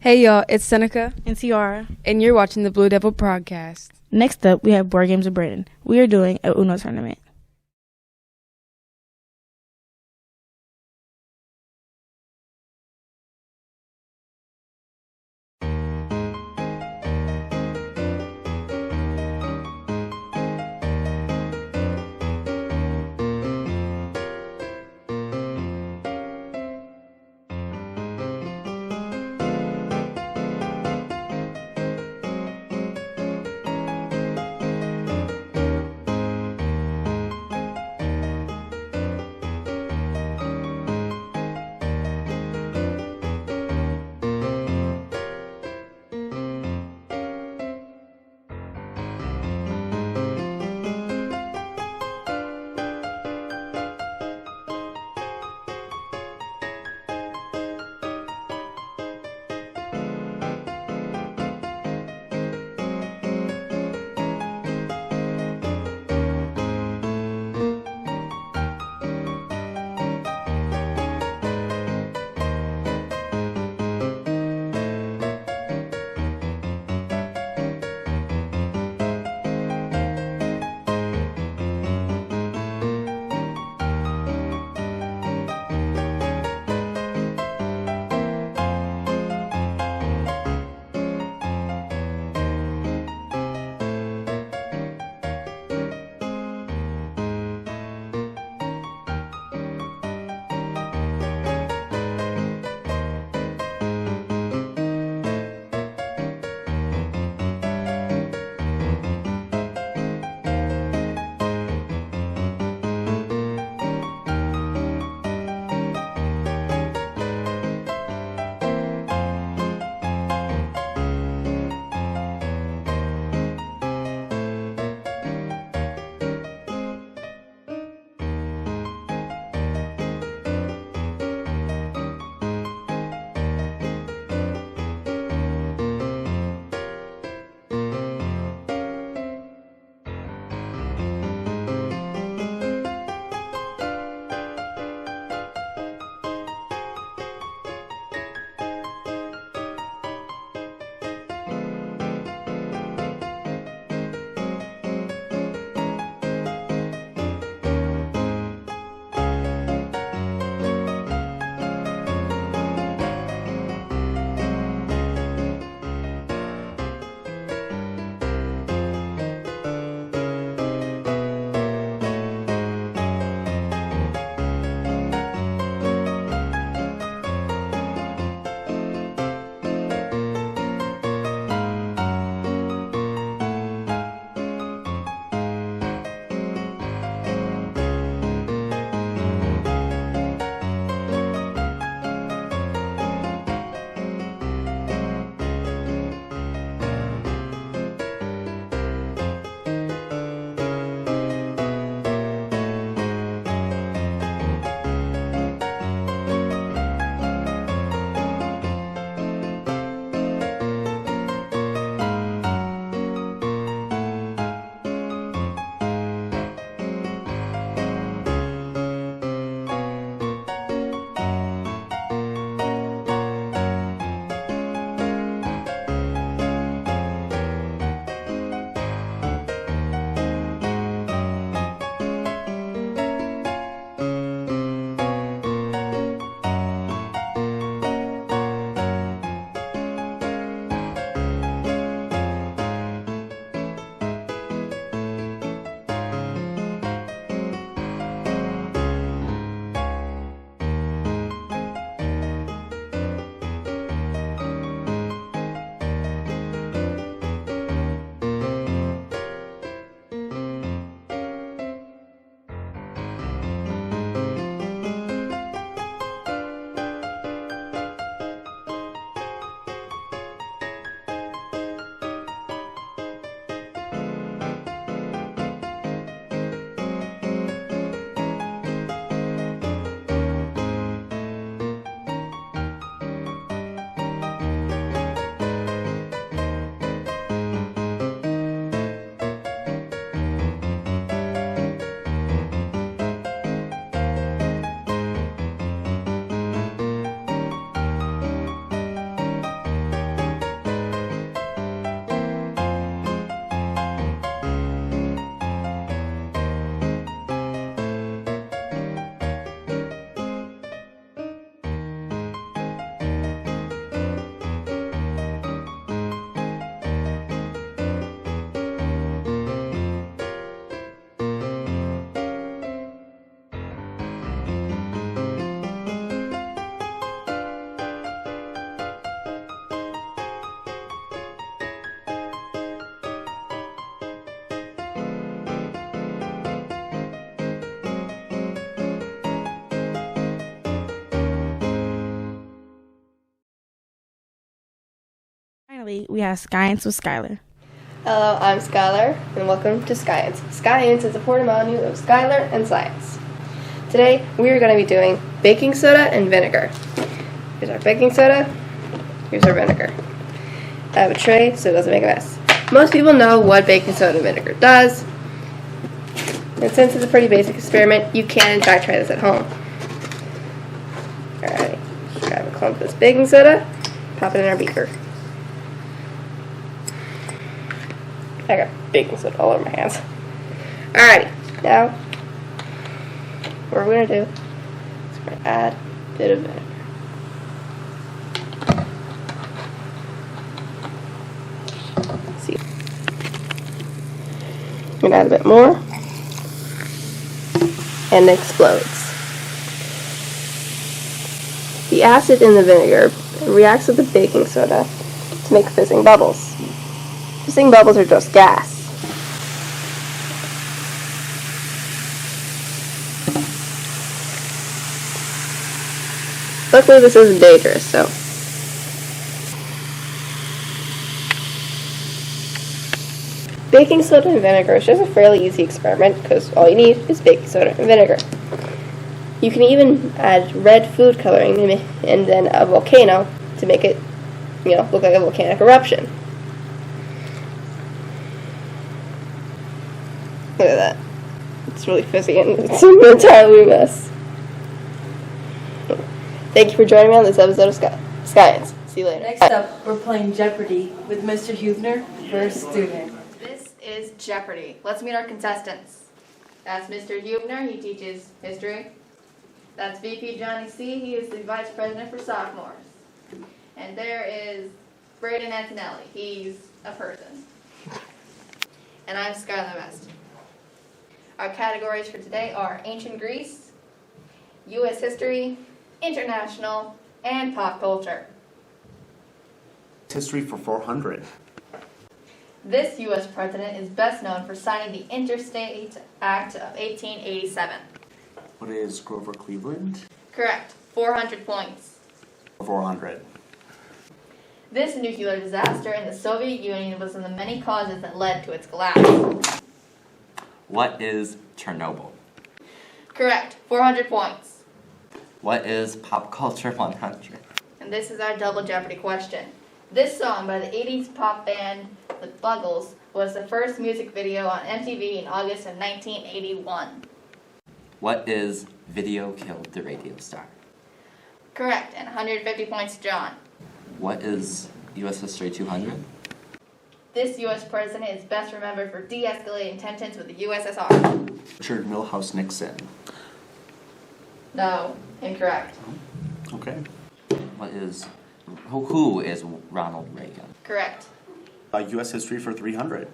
Hey y'all, it's Seneca, and Ciara, and you're watching the Blue Devil podcast. Next up, we have Board Games with Brandon. We are doing a Uno tournament. finally, we have Science with Skyler. Hello, I'm Skyler, and welcome to Science. Science is a portmanteau of Skyler and Science. Today, we are going to be doing baking soda and vinegar. Here's our baking soda, here's our vinegar. I have a tray so it doesn't make a mess. Most people know what baking soda and vinegar does, and since it's a pretty basic experiment, you can in fact try this at home. Alright, just grab a clump of this baking soda, pop it in our beaker. I got baking soda all over my hands. Alrighty, now what we're going to do is we're going to add a bit of vinegar. See, I'm going to add a bit more, and it explodes. The acid in the vinegar reacts with the baking soda to make fizzing bubbles. Fizzing bubbles are just gas. Luckily this isn't dangerous, so. Baking soda and vinegar is just a fairly easy experiment because all you need is baking soda and vinegar. You can even add red food coloring and then a volcano to make it, look like a volcanic eruption. Look at that. It's really fizzy and it's entirely a mess. Thank you for joining me on this episode of Science. See you later. Next up, we're playing Jeopardy with Mr. Huebner, first student. This is Jeopardy. Let's meet our contestants. That's Mr. Huebner. He teaches history. That's VP Johnny C. He is the vice president for sophomores. And there is Braden Antonelli. He's a person. And I'm Skyler West. Our categories for today are Ancient Greece, U.S. History, International, and Pop Culture. History for 400. This U.S. president is best known for signing the Interstate Act of 1887. What is Grover Cleveland? Correct. 400 points. 400. This nuclear disaster in the Soviet Union was one of the many causes that led to its collapse. What is Chernobyl? Correct. 400 points. What is Pop Culture 100? And this is our double Jeopardy question. This song by the 80s pop band The Buggles was the first music video on MTV in August of 1981. What is Video Killed the Radio Star? Correct. And 150 points to John. What is U.S. History 200? This U.S. president is best remembered for de-escalating tensions with the USSR. Richard Milhouse Nixon. No. Incorrect. Okay. Who is Ronald Reagan? Correct. U.S. History for 300.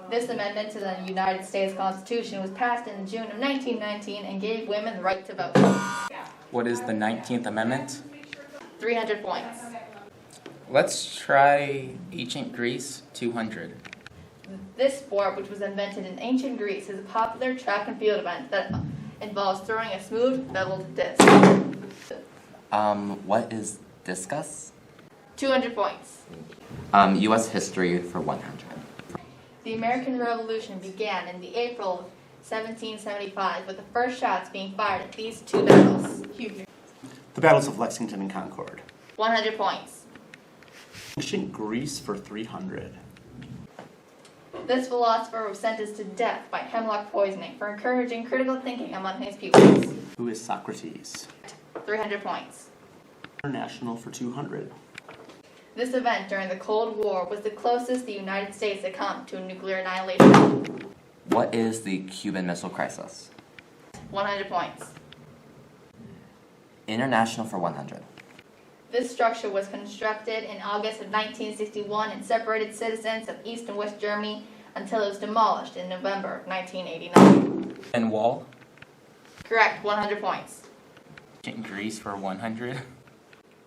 This amendment to the United States Constitution was passed in June of 1919 and gave women the right to vote. What is the 19th Amendment? 300 points. Let's try Ancient Greece 200. This sport, which was invented in ancient Greece, is a popular track and field event that involves throwing a smooth, beveled disc. What is discus? 200 points. U.S. History for 100. The American Revolution began in the April of 1775 with the first shots being fired at these two battles. The battles of Lexington and Concord. 100 points. Ancient Greece for 300. This philosopher was sentenced to death by hemlock poisoning for encouraging critical thinking among his pupils. Who is Socrates? 300 points. International for 200. This event during the Cold War was the closest the United States had come to a nuclear annihilation. What is the Cuban Missile Crisis? 100 points. International for 100. This structure was constructed in August of 1961 and separated citizens of East and West Germany until it was demolished in November of 1989. And Wall? Correct, 100 points. Ancient Greece for 100.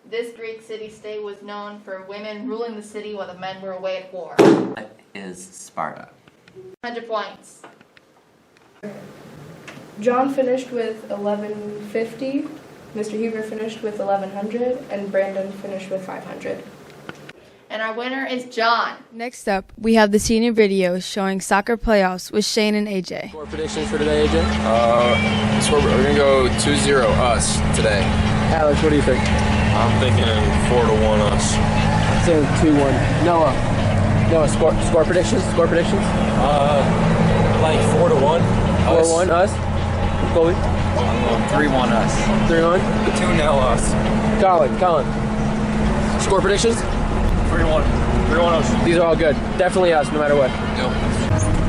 This Greek city-state was known for women ruling the city while the men were away at war. What is Sparta? 100 points. John finished with 1150, Mr. Huebner finished with 1100, and Brandon finished with 500. And our winner is John. Next up, we have the senior video showing soccer playoffs with Shane and AJ. Score predictions for today, AJ? We're going to go 2-0 us today. Alex, what do you think? I'm thinking 4-1 us. I'm saying 2-1. Noah, score predictions? Score predictions? Like 4-1. 4-1 us. Colby? 3-1 us. 3-1. 2-0 us. Colin. Score predictions? 3-1. 3-1 us. These are all good. Definitely us, no matter what. Yep.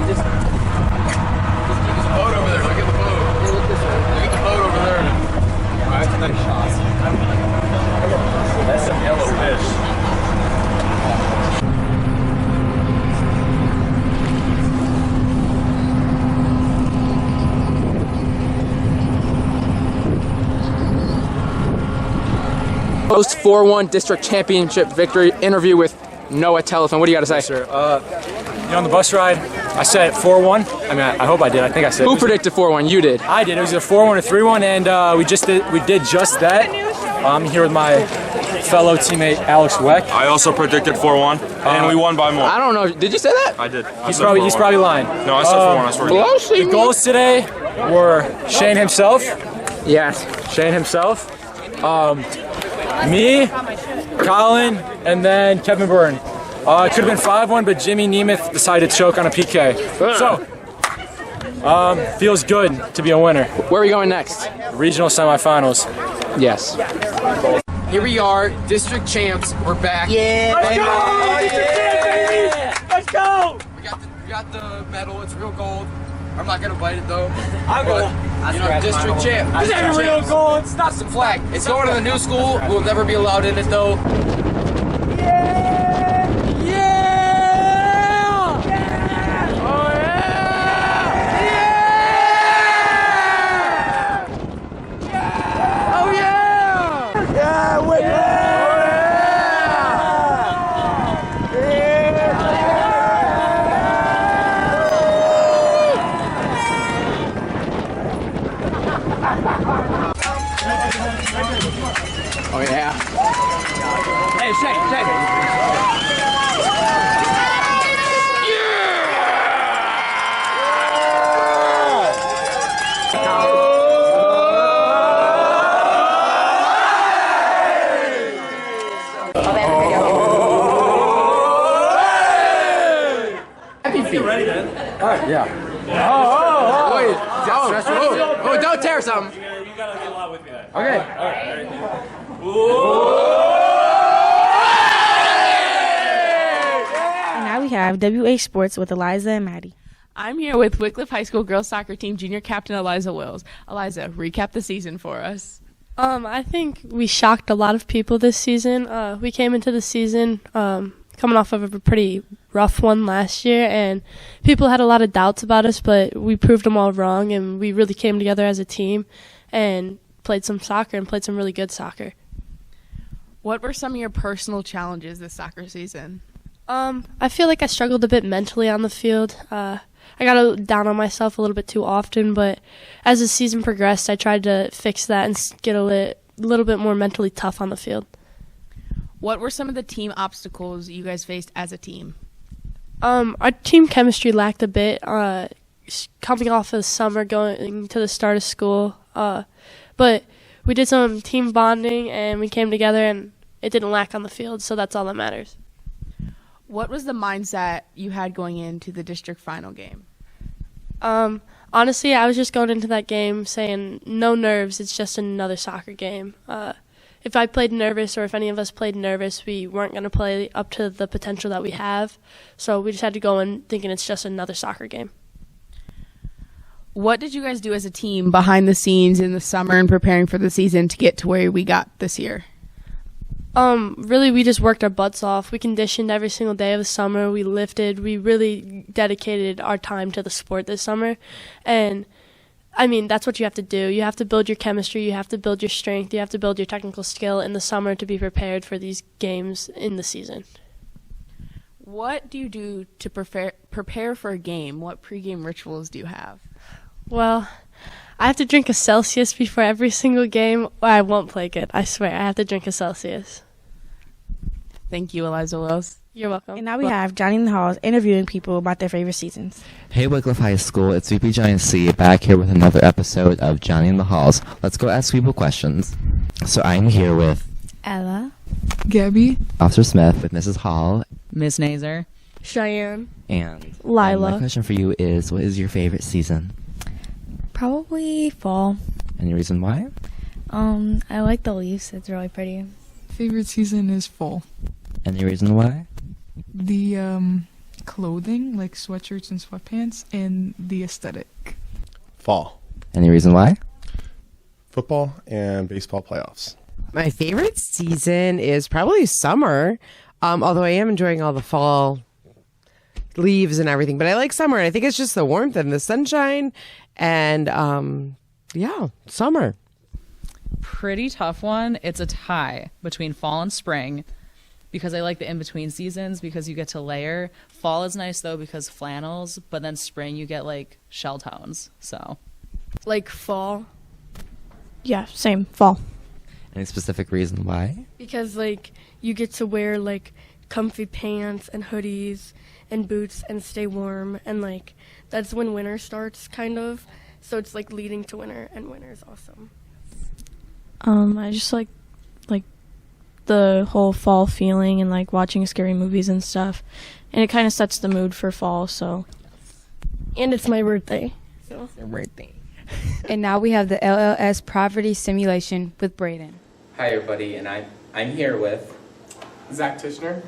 There's a boat over there. Look at the boat. Look at the boat over there. That's a nice shot. That's some yellow fish. Post 4-1 district championship victory interview with Noah Telephone. What do you got to say? Yes, sir. On the bus ride, I said 4-1. I mean, I hope I did. I think I said. Who predicted 4-1? You did. I did. It was either 4-1 or 3-1, and we did just that. I'm here with my fellow teammate Alex Weck. I also predicted 4-1, and we won by more. I don't know. Did you say that? I did. He's probably lying. No, I said 4-1. I swear. The goals today were Shane himself. Yes. Shane himself. Me, Colin, and then Kevin Byrne. It could have been 5-1, but Jimmy Nemeth decided to choke on a PK. So, feels good to be a winner. Where are we going next? Regional semifinals. Yes. Here we are, district champs. We're back. Yeah, Let's baby. go! District champs, baby! Let's go! We got the medal. It's real gold. I'm not going to bite it, though. I'm going. District champ. This ain't real gold. It's not That's the flag. It's going to the new school. We'll never be allowed in it, though. Oh, yeah. Hey, shake. Happy feet. Ready, then? All right, yeah. Oh, don't tear something. You gotta get a lot with me. Okay. And now we have WH Sports with Eliza and Maddie. I'm here with Wycliffe High School girls soccer team junior captain Eliza Wills. Eliza, recap the season for us. I think we shocked a lot of people this season. We came into the season coming off of a pretty rough one last year, and people had a lot of doubts about us, but we proved them all wrong, and we really came together as a team and played some soccer and played some really good soccer. What were some of your personal challenges this soccer season? I feel like I struggled a bit mentally on the field. I got down on myself a little bit too often, but as the season progressed, I tried to fix that and get a little bit more mentally tough on the field. What were some of the team obstacles you guys faced as a team? Our team chemistry lacked a bit, coming off of summer, going to the start of school, but we did some team bonding and we came together and it didn't lack on the field, so that's all that matters. What was the mindset you had going into the district final game? Honestly, I was just going into that game saying no nerves, it's just another soccer game. If I played nervous or if any of us played nervous, we weren't going to play up to the potential that we have, so we just had to go in thinking it's just another soccer game. What did you guys do as a team behind the scenes in the summer and preparing for the season to get to where we got this year? Really, we just worked our butts off. We conditioned every single day of the summer. We lifted. We really dedicated our time to the sport this summer. And, I mean, that's what you have to do. You have to build your chemistry. You have to build your strength. You have to build your technical skill in the summer to be prepared for these games in the season. What do you do to prepare for a game? What pregame rituals do you have? Well, I have to drink a Celsius before every single game, or I won't play good. I swear, I have to drink a Celsius. Thank you, Eliza Wills. You're welcome. And now we have Johnny in the Halls interviewing people about their favorite seasons. Hey Wycliffe High School, it's VP Johnny C back here with another episode of Johnny in the Halls. Let's go ask people questions. So I'm here with Ella, Gabby, Officer Smith, with Mrs. Hall, Miss Nazer, Cheyenne. and Lila. my question for you is, what is your favorite season? probably fall. Any reason why? I like the leaves. It's really pretty. favorite season is fall. Any reason why? The clothing, like sweatshirts and sweatpants, and the aesthetic. Fall. Any reason why? Football and baseball playoffs. My favorite season is probably summer, although I am enjoying all the fall leaves and everything. But I like summer, and I think it's just the warmth and the sunshine, and yeah, summer. Pretty tough one. It's a tie between fall and spring because I like the in-between seasons because you get to layer. Fall is nice, though, because flannels, but then spring you get, like, shell tones, so. Like fall. Yeah, same. Fall. Any specific reason why? Because, like, you get to wear, like, comfy pants and hoodies and boots and stay warm. And, like, that's when winter starts, kind of. So it's, like, leading to winter, and winter is awesome. I just like the whole fall feeling and, like, watching scary movies and stuff. And it kind of sets the mood for fall, so. And it's my birthday. So. Your birthday. And now we have the LLS poverty simulation with Brayden. Hi everybody, and I'm here with Zach Tishner.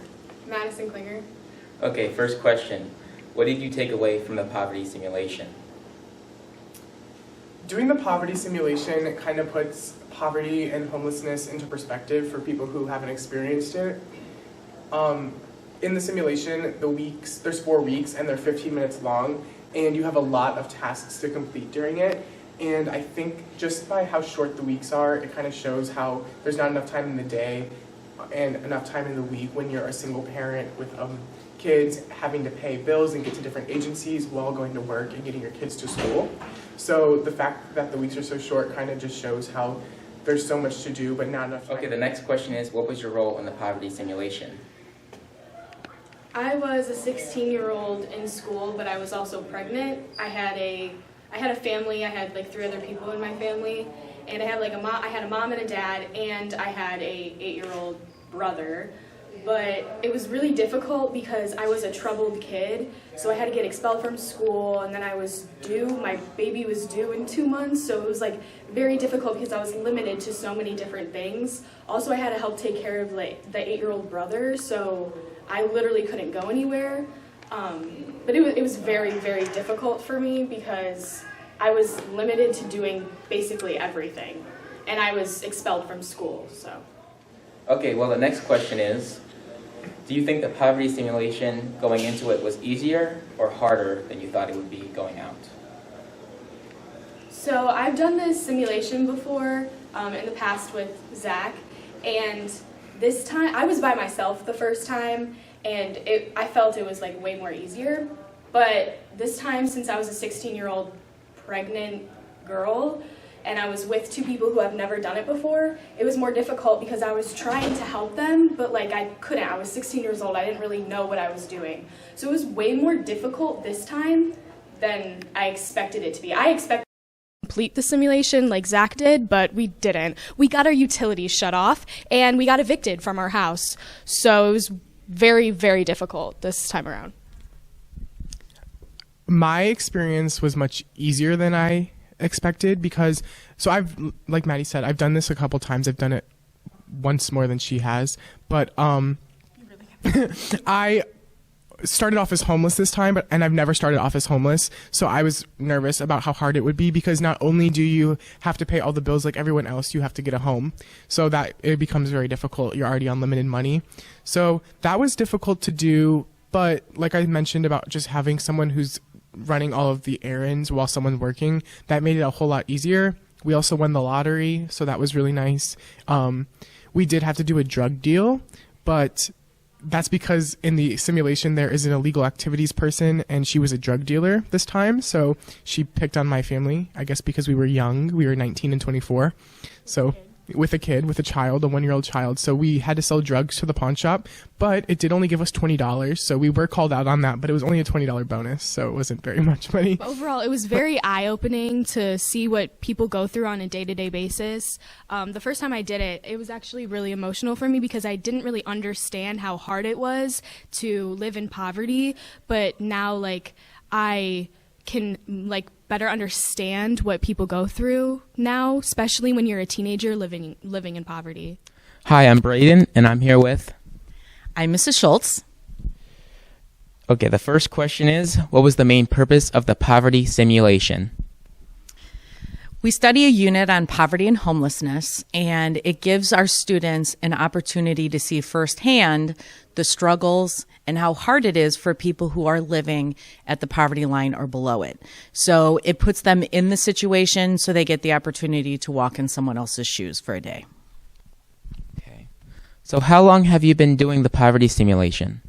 Madison Klinger. Okay, first question. What did you take away from the poverty simulation? Doing the poverty simulation kind of puts poverty and homelessness into perspective for people who haven't experienced it. In the simulation, there's 4 weeks and they're 15 minutes long, and you have a lot of tasks to complete during it. And I think just by how short the weeks are, it kind of shows how there's not enough time in the day and enough time in the week when you're a single parent with kids having to pay bills and get to different agencies while going to work and getting your kids to school. So the fact that the weeks are so short kind of just shows how there's so much to do but not enough time. Okay, the next question is, what was your role in the poverty simulation? I was a 16-year-old in school, but I was also pregnant. I had a family. I had like 3 other people in my family, and I had like I had a mom and a dad, and I had a 8-year-old brother. But it was really difficult because I was a troubled kid, so I had to get expelled from school, and then my baby was due in 2 months, so it was like very difficult because I was limited to so many different things. Also, I had to help take care of like the 8-year-old brother, so I literally couldn't go anywhere. But it was very, very difficult for me because I was limited to doing basically everything, and I was expelled from school, so. Okay, well the next question is, do you think the poverty simulation going into it was easier or harder than you thought it would be going out? So I've done this simulation before in the past with Zach, and this time I was by myself the first time, and I felt it was like way more easier. But this time, since I was a 16-year-old pregnant girl, and I was with 2 people who have never done it before, it was more difficult because I was trying to help them, but like I couldn't. I was 16 years old. I didn't really know what I was doing. So it was way more difficult this time than I expected it to be. I expected complete the simulation like Zach did, but we didn't. We got our utilities shut off, and we got evicted from our house. So it was very, very difficult this time around. My experience was much easier than I expected because, like Maddie said, I've done this a couple times. I've done it once more than she has, but I started off as homeless this time, and I've never started off as homeless, so I was nervous about how hard it would be because not only do you have to pay all the bills like everyone else, you have to get a home, so that it becomes very difficult. You're already on limited money, so that was difficult to do. But like I mentioned about just having someone who's running all of the errands while someone's working, that made it a whole lot easier. We also won the lottery, so that was really nice. We did have to do a drug deal, but that's because in the simulation there is an illegal activities person, and she was a drug dealer this time, so she picked on my family, I guess because we were young. We were 19 and 24, so with a 1-year-old child. So we had to sell drugs to the pawn shop, but it did only give us $20. So we were called out on that, but it was only a $20 bonus. So it wasn't very much money. Overall, it was very eye-opening to see what people go through on a day-to-day basis. The first time I did it, it was actually really emotional for me because I didn't really understand how hard it was to live in poverty. But now, like, I can, like, better understand what people go through now, especially when you're a teenager living in poverty. Hi, I'm Braden, and I'm here with... I'm Mrs. Schultz. Okay, the first question is, what was the main purpose of the poverty simulation? We study a unit on poverty and homelessness, and it gives our students an opportunity to see firsthand the struggles and how hard it is for people who are living at the poverty line or below it. So it puts them in the situation so they get the opportunity to walk in someone else's shoes for a day. So how long have you been doing the poverty simulation?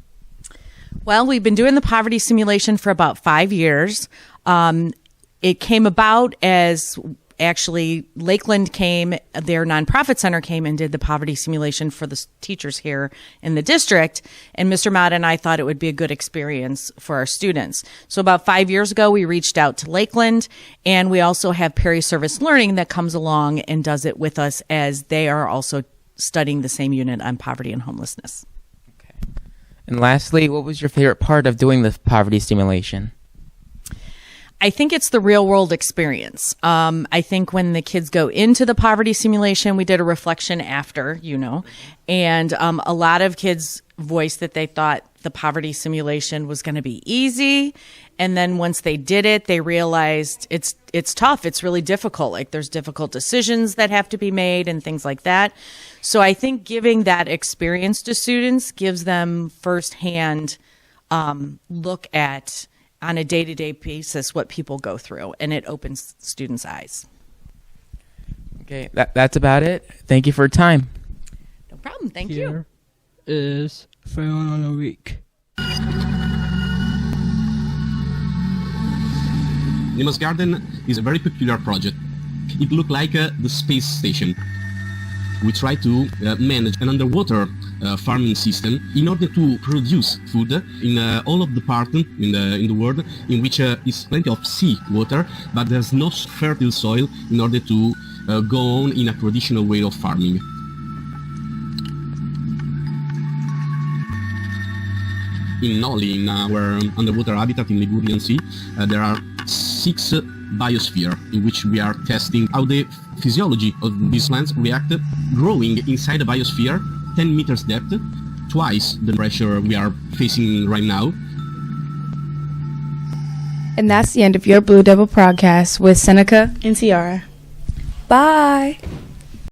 Well, we've been doing the poverty simulation for about 5 years. It came about as actually Lakeland came, their nonprofit center came and did the poverty simulation for the teachers here in the district. And Mr. Mott and I thought it would be a good experience for our students. So about 5 years ago, we reached out to Lakeland, and we also have Perry Service Learning that comes along and does it with us as they are also studying the same unit on poverty and homelessness. And lastly, what was your favorite part of doing the poverty simulation? I think it's the real world experience. I think when the kids go into the poverty simulation, we did a reflection after, and a lot of kids voiced that they thought the poverty simulation was going to be easy. And then once they did it, they realized it's tough. It's really difficult. Like there's difficult decisions that have to be made and things like that. So I think giving that experience to students gives them firsthand look at on a day-to-day basis what people go through, and it opens students' eyes. Okay, that's about it. Thank you for your time. No problem. Thank you. Here is Film on a Week. Nemo's Garden is a very peculiar project. It looked like the space station. We try to manage an underwater farming system in order to produce food in all of the parts in the world in which is plenty of sea water, but there's no fertile soil in order to go on in a traditional way of farming. In Noli, in our underwater habitat in Ligurian Sea, there are 6 biospheres in which we are testing how the physiology of these plants react, growing inside a biosphere 10 meters depth, twice the pressure we are facing right now. And that's the end of your Blue Devil podcast with Seneca and Ciara. Bye.